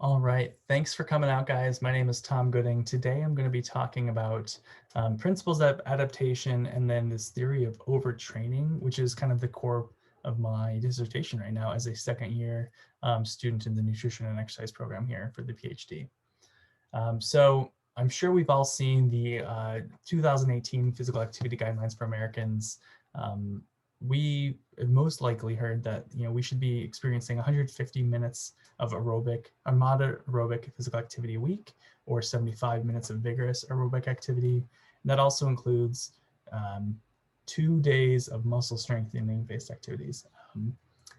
All right, thanks for coming out, guys. My name is Tom Gooding. Today I'm going to be talking about principles of adaptation and then this theory of overtraining, which is kind of the core of my dissertation right now as a second-year student in the nutrition and exercise program here for the PhD. So I'm sure we've all seen the 2018 physical activity guidelines for Americans. We most likely heard that we should be experiencing 150 minutes of aerobic, a moderate aerobic physical activity a week, or 75 minutes of vigorous aerobic activity. And that also includes 2 days of muscle strengthening-based activities.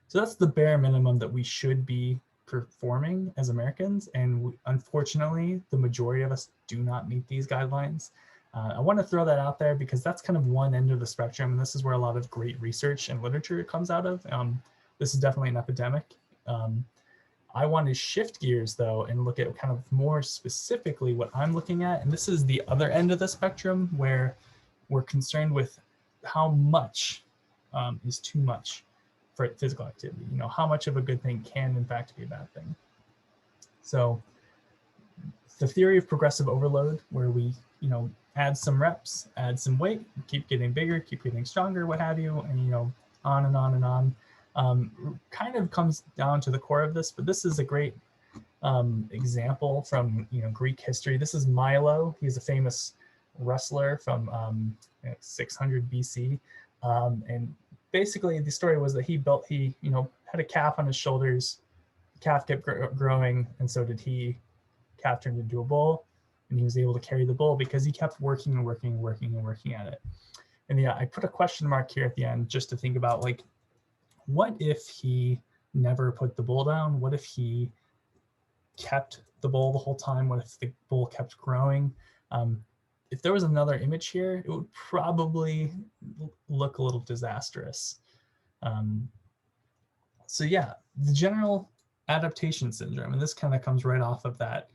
So that's the bare minimum that we should be performing as Americans, and unfortunately, the majority of us do not meet these guidelines. I want to throw that out there because that's kind of one end of the spectrum, and this is where a lot of great research and literature comes out of. This is definitely an epidemic. I want to shift gears though and look at kind of more specifically what I'm looking at, and this is the other end of the spectrum where we're concerned with how much is too much for physical activity. How much of a good thing can in fact be a bad thing. So the theory of progressive overload, where we add some reps, add some weight, keep getting bigger, keep getting stronger, what have you, and on and on and on, kind of comes down to the core of this. But this is a great example from Greek history. This is Milo. He's a famous wrestler from 600 BC, and basically the story was that he had a calf on his shoulders. The calf kept growing, and so did he. Calf turned into a bull, and he was able to carry the bull because he kept working and working and working and working at it. And yeah, I put a question mark here at the end just to think about, like, what if he never put the bull down? What if he kept the bull the whole time? What if the bull kept growing? If there was another image here, it would probably look a little disastrous. So yeah, the general adaptation syndrome, and this kind of comes right off of that.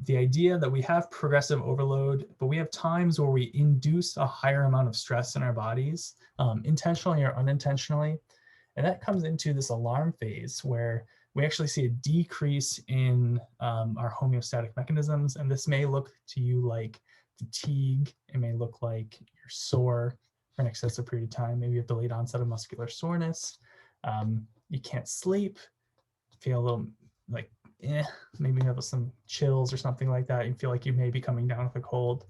The idea that we have progressive overload, but we have times where we induce a higher amount of stress in our bodies, intentionally or unintentionally. And that comes into this alarm phase where we actually see a decrease in our homeostatic mechanisms. And this may look to you like fatigue. It may look like you're sore for an excessive period of time. Maybe you have delayed onset of muscular soreness. You can't sleep, feel a little like, maybe you have some chills or something like that. You feel like you may be coming down with a cold.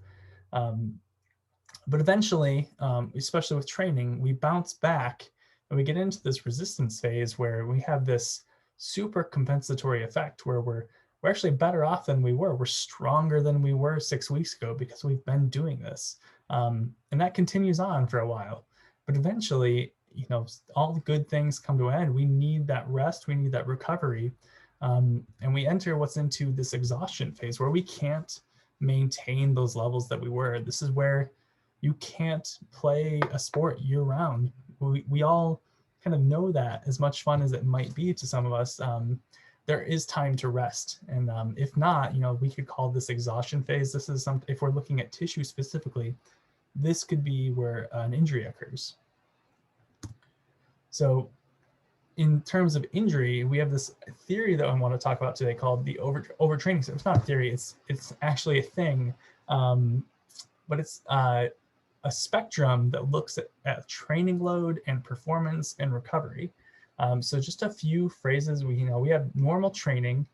But eventually, especially with training, we bounce back and we get into this resistance phase where we have this super compensatory effect where we're actually better off than we were. We're stronger than we were 6 weeks ago because we've been doing this. And that continues on for a while. But eventually, all the good things come to an end. We need that rest. We need that recovery. And we enter what's into this exhaustion phase where we can't maintain those levels that we were. This is where you can't play a sport year round. We all kind of know that, as much fun as it might be to some of us, there is time to rest. And if not, we could call this exhaustion phase. This is something, if we're looking at tissue specifically, this could be where an injury occurs. So in terms of injury, we have this theory that I want to talk about today called the overtraining. So it's not a theory, it's actually a thing, but it's a spectrum that looks at training load and performance and recovery. So just a few phrases. We have normal training.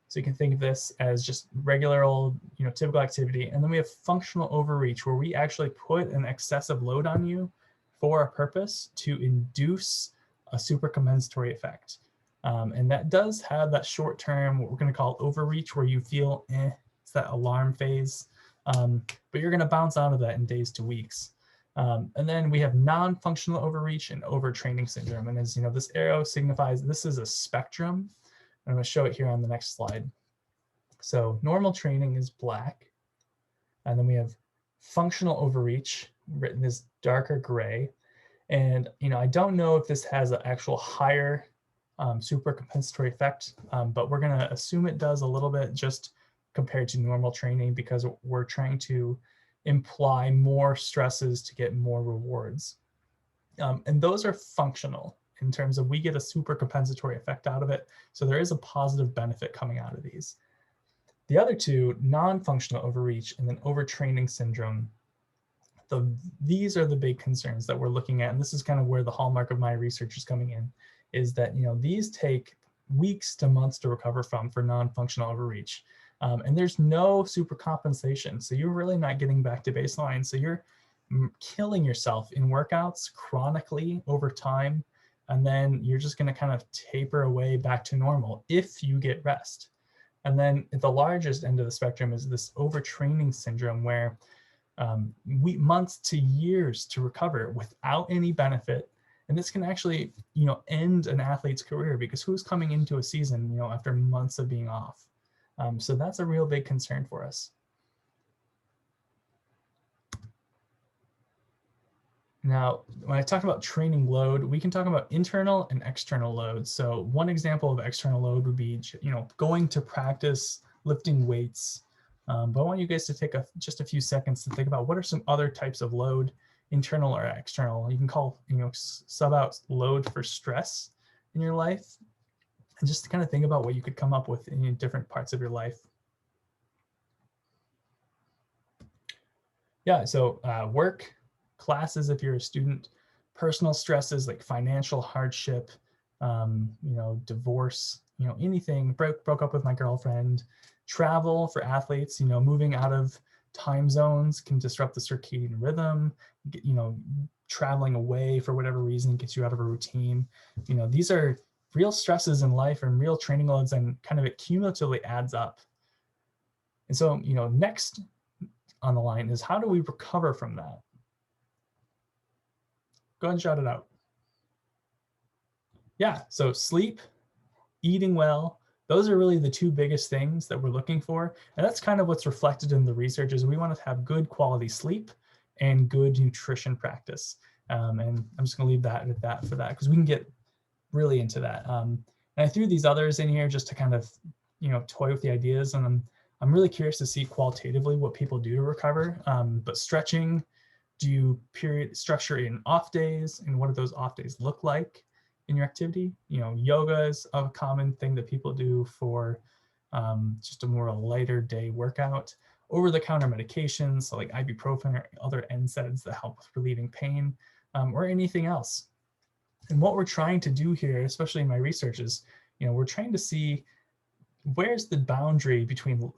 So you can think of this as just regular old, typical activity. And then we have functional overreach, where we actually put an excessive load on you for a purpose to induce a supercompensatory effect. And that does have that short term, what we're going to call overreach, where you feel, it's that alarm phase, but you're going to bounce out of that in days to weeks. And then we have non-functional overreach and overtraining syndrome. And as this arrow signifies, this is a spectrum. I'm going to show it here on the next slide. So normal training is black. And then we have functional overreach, written as darker gray. And I don't know if this has an actual higher supercompensatory effect, but we're going to assume it does a little bit just compared to normal training, because we're trying to imply more stresses to get more rewards. And those are functional. in terms of we get a super compensatory effect out of it. So there is a positive benefit coming out of these. The other two, non-functional overreach and then overtraining syndrome, these are the big concerns that we're looking at. And this is kind of where the hallmark of my research is coming in, is that, these take weeks to months to recover from for non-functional overreach. And there's no super compensation. So you're really not getting back to baseline. So you're killing yourself in workouts chronically over time. And then you're just going to kind of taper away back to normal if you get rest. And then at the largest end of the spectrum is this overtraining syndrome, where months to years to recover without any benefit. And this can actually, end an athlete's career, because who's coming into a season, after months of being off? So that's a real big concern for us. Now, when I talk about training load, we can talk about internal and external loads. So one example of external load would be, going to practice, lifting weights. But I want you guys to take just a few seconds to think about what are some other types of load, internal or external. You can call, sub out load for stress in your life, and just kind of think about what you could come up with in different parts of your life. Yeah, so work, classes if you're a student, personal stresses like financial hardship, divorce, anything, broke up with my girlfriend, travel for athletes, moving out of time zones can disrupt the circadian rhythm, traveling away for whatever reason gets you out of a routine. These are real stresses in life and real training loads, and kind of it cumulatively adds up. And so, next on the line is, how do we recover from that? Go ahead and shout it out. Yeah, so sleep, eating well, those are really the two biggest things that we're looking for. And that's kind of what's reflected in the research, is we want to have good quality sleep and good nutrition practice. And I'm just going to leave that at that for that, because we can get really into that. And I threw these others in here just to kind of, toy with the ideas. And I'm really curious to see qualitatively what people do to recover. But stretching, do you structure in off days, and what do those off days look like in your activity? Yoga is a common thing that people do for just a more lighter day workout. Over-the-counter medications, so like ibuprofen or other NSAIDs that help with relieving pain, or anything else. And what we're trying to do here, especially in my research, is, we're trying to see where's the boundary between,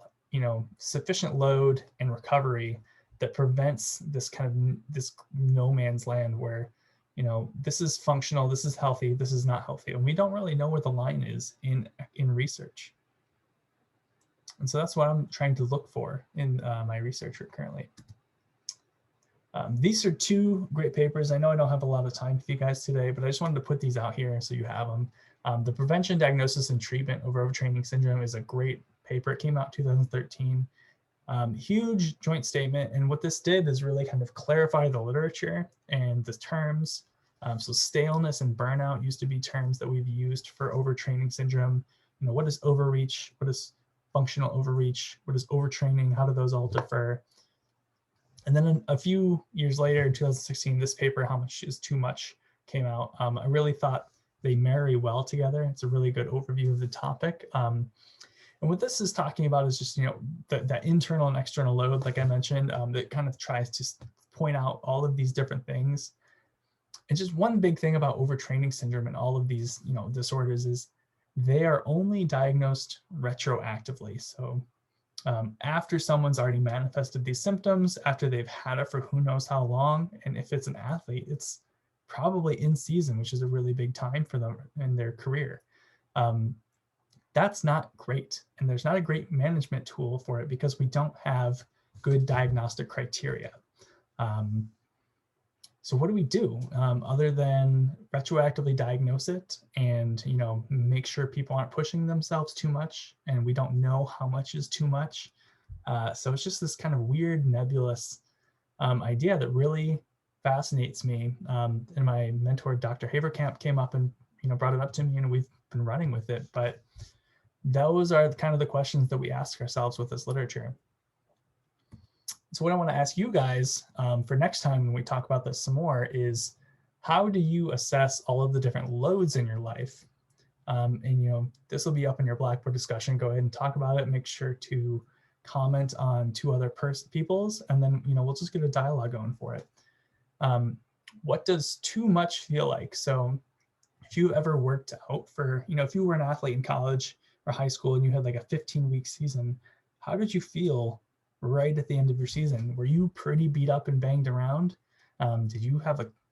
sufficient load and recovery that prevents this kind of this no man's land where, this is functional, this is healthy, this is not healthy. And we don't really know where the line is in research. And so that's what I'm trying to look for in my research currently. These are two great papers. I know I don't have a lot of time for you guys today, but I just wanted to put these out here so you have them. The Prevention, Diagnosis, and Treatment of Overtraining Syndrome is a great paper. It came out in 2013. Huge joint statement. And what this did is really kind of clarify the literature and the terms. So staleness and burnout used to be terms that we've used for overtraining syndrome. What is overreach? What is functional overreach? What is overtraining? How do those all differ? And then a few years later, in 2016, this paper, How Much is Too Much, came out. I really thought they marry well together. It's a really good overview of the topic. And what this is talking about is just, that internal and external load, like I mentioned, that kind of tries to point out all of these different things. And just one big thing about overtraining syndrome and all of these, disorders is they are only diagnosed retroactively. So after someone's already manifested these symptoms, after they've had it for who knows how long, and if it's an athlete, it's probably in season, which is a really big time for them in their career. That's not great. And there's not a great management tool for it because we don't have good diagnostic criteria. So what do we do other than retroactively diagnose it and, make sure people aren't pushing themselves too much, and we don't know how much is too much. So it's just this kind of weird nebulous idea that really fascinates me. And my mentor, Dr. Haverkamp, came up and, brought it up to me, and we've been running with it. But those are kind of the questions that we ask ourselves with this literature. So what I want to ask you guys for next time when we talk about this some more is, how do you assess all of the different loads in your life? And this will be up in your Blackboard discussion. Go ahead and talk about it. Make sure to comment on two other people's, and then we'll just get a dialogue going for it. What does too much feel like? So if you ever worked out for, if you were an athlete in college or high school and you had like a 15-week season, how did you feel right at the end of your season? Were you pretty beat up and banged around?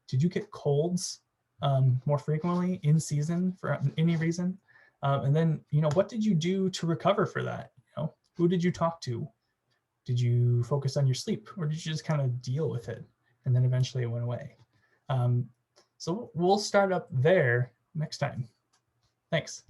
Did you get colds more frequently in season for any reason? And then, what did you do to recover for that? Who did you talk to? Did you focus on your sleep, or did you just kind of deal with it and then eventually it went away? So we'll start up there next time. Thanks.